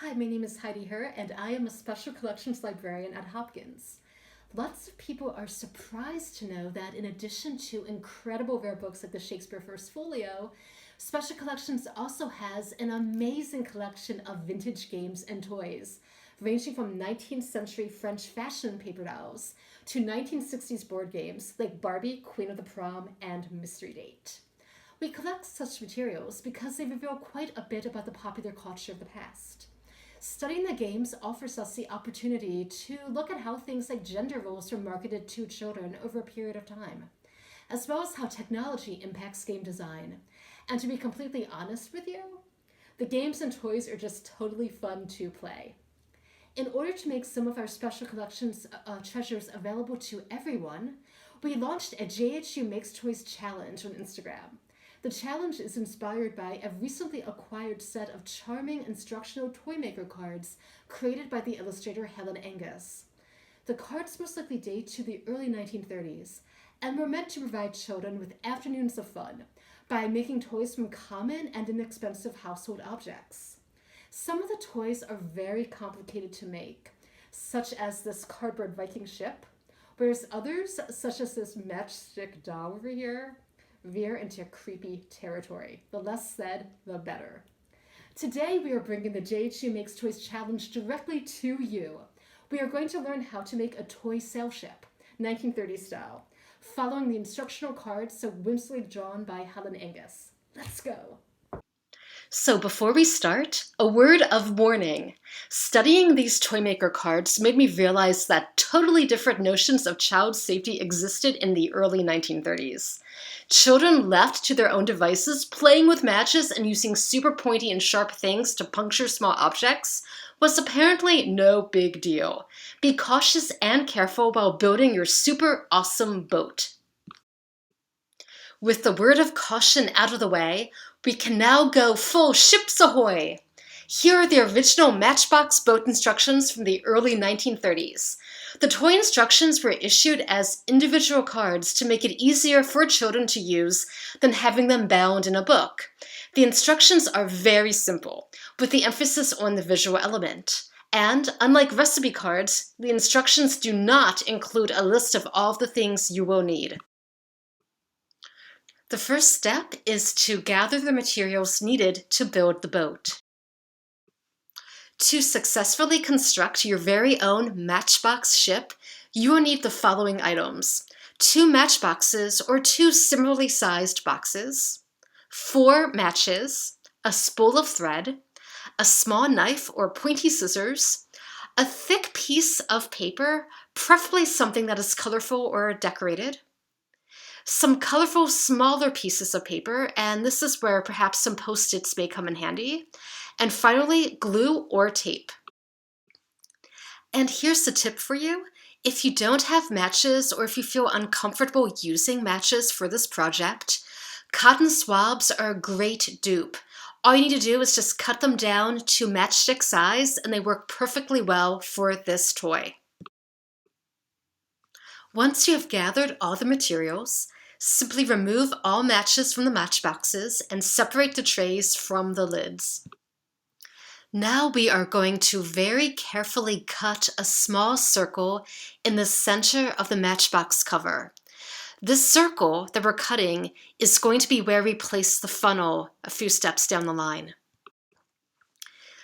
Hi, my name is Heidi Herr, and I am a special collections librarian at Hopkins. Lots of people are surprised to know that in addition to incredible rare books like the Shakespeare First Folio, Special Collections also has an amazing collection of vintage games and toys, ranging from 19th century French fashion paper dolls to 1960s board games like Barbie, Queen of the Prom, and Mystery Date. We collect such materials because they reveal quite a bit about the popular culture of the past. Studying the games offers us the opportunity to look at how things like gender roles were marketed to children over a period of time, as well as how technology impacts game design. And to be completely honest with you, the games and toys are just totally fun to play. In order to make some of our special collections treasures available to everyone, we launched a JHU Makes Toys challenge on Instagram. The challenge is inspired by a recently acquired set of charming instructional toy maker cards created by the illustrator Helen Angus. The cards most likely date to the early 1930s and were meant to provide children with afternoons of fun by making toys from common and inexpensive household objects. Some of the toys are very complicated to make, such as this cardboard Viking ship, whereas others, such as this matchstick doll over here, veer into creepy territory. The less said, the better. Today, we are bringing the JHU Makes Toys challenge directly to you. We are going to learn how to make a toy sail ship, 1930s style, following the instructional cards so whimsically drawn by Helen Angus. Let's go. So before we start, a word of warning. Studying these Toymaker cards made me realize that totally different notions of child safety existed in the early 1930s. Children left to their own devices, playing with matches and using super pointy and sharp things to puncture small objects was apparently no big deal. Be cautious and careful while building your super awesome boat. With the word of caution out of the way, we can now go full ships ahoy! Here are the original Matchbox boat instructions from the early 1930s. The toy instructions were issued as individual cards to make it easier for children to use than having them bound in a book. The instructions are very simple, with the emphasis on the visual element. And, unlike recipe cards, the instructions do not include a list of all the things you will need. The first step is to gather the materials needed to build the boat. To successfully construct your very own Matchbox ship, you will need the following items: 2 matchboxes or 2 similarly sized boxes, 4 matches, a spool of thread, a small knife or pointy scissors, a thick piece of paper, preferably something that is colorful or decorated, some colorful smaller pieces of paper, and this is where perhaps some post-its may come in handy, and finally glue or tape. And here's the tip for you. If you don't have matches or if you feel uncomfortable using matches for this project, cotton swabs are a great dupe. All you need to do is just cut them down to matchstick size and they work perfectly well for this toy. Once you have gathered all the materials, simply remove all matches from the matchboxes and separate the trays from the lids. Now we are going to very carefully cut a small circle in the center of the matchbox cover. This circle that we're cutting is going to be where we place the funnel a few steps down the line.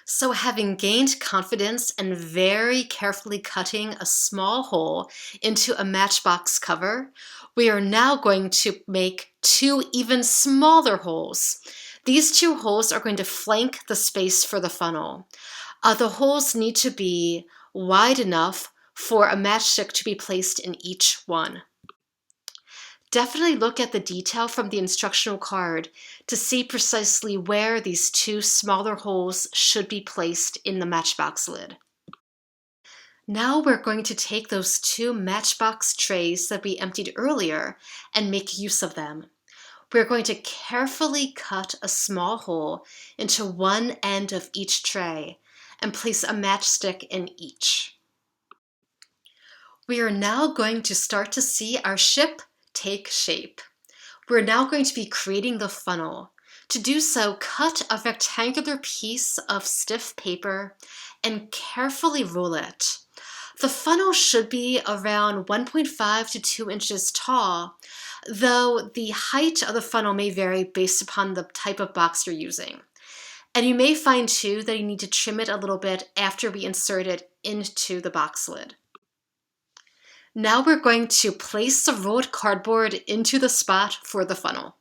So having gained confidence and very carefully cutting a small hole into a matchbox cover, we are now going to make 2 even smaller holes. These 2 holes are going to flank the space for the funnel. The holes need to be wide enough for a matchstick to be placed in each one. Definitely look at the detail from the instructional card to see precisely where these 2 smaller holes should be placed in the matchbox lid. Now we're going to take those 2 matchbox trays that we emptied earlier and make use of them. We're going to carefully cut a small hole into one end of each tray and place a matchstick in each. We are now going to start to see our ship take shape. We're now going to be creating the funnel. To do so, cut a rectangular piece of stiff paper and carefully roll it. The funnel should be around 1.5 to 2 inches tall, though the height of the funnel may vary based upon the type of box you're using. And you may find too that you need to trim it a little bit after we insert it into the box lid. Now we're going to place the rolled cardboard into the spot for the funnel.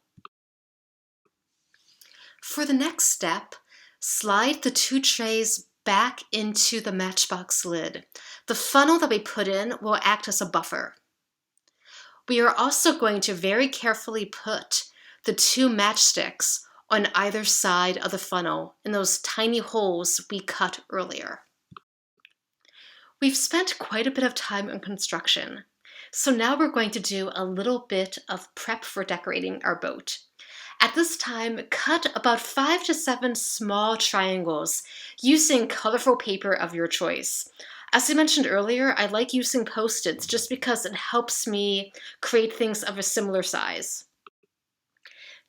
For the next step, slide the 2 trays back into the Matchbox lid. The funnel that we put in will act as a buffer. We are also going to very carefully put the 2 matchsticks on either side of the funnel in those tiny holes we cut earlier. We've spent quite a bit of time on construction, so now we're going to do a little bit of prep for decorating our boat. At this time, cut about 5 to 7 small triangles using colorful paper of your choice. As I mentioned earlier, I like using Post-its just because it helps me create things of a similar size.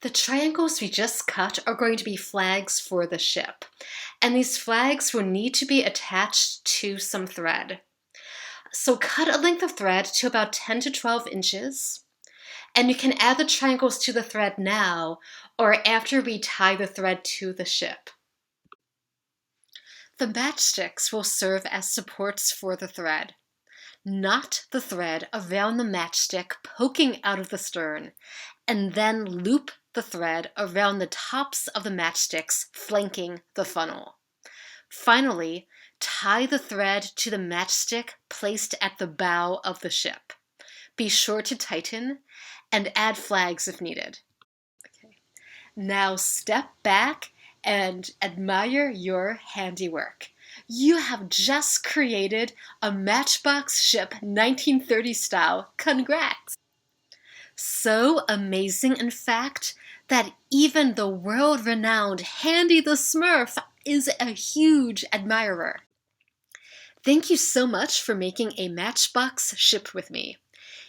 The triangles we just cut are going to be flags for the ship, and these flags will need to be attached to some thread. So cut a length of thread to about 10 to 12 inches, and you can add the triangles to the thread now or after we tie the thread to the ship. The matchsticks will serve as supports for the thread. Knot the thread around the matchstick poking out of the stern, and then loop the thread around the tops of the matchsticks flanking the funnel. Finally, tie the thread to the matchstick placed at the bow of the ship. Be sure to tighten and add flags if needed. Okay. Now step back and admire your handiwork. You have just created a Matchbox ship 1930 style. Congrats! So amazing, in fact, that even the world-renowned Handy the Smurf is a huge admirer. Thank you so much for making a Matchbox ship with me.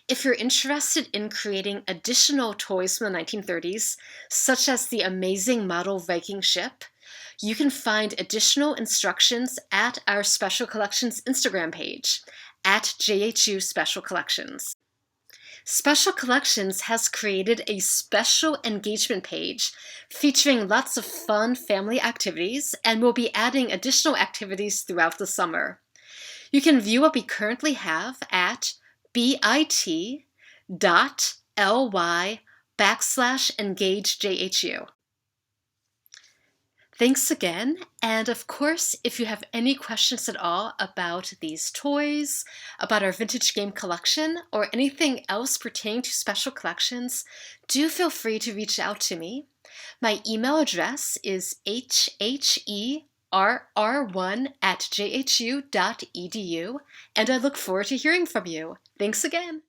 If you're interested in creating additional toys from the 1930s, such as the amazing model Viking ship, you can find additional instructions at our Special Collections Instagram page, at JHU Special Collections. Special Collections has created a special engagement page featuring lots of fun family activities, and will be adding additional activities throughout the summer. You can view what we currently have at bit.ly/engagejhu. Thanks again, and of course, if you have any questions at all about these toys, about our vintage game collection, or anything else pertaining to Special Collections, do feel free to reach out to me. My email address is hherr1@jhu.edu, and I look forward to hearing from you. Thanks again!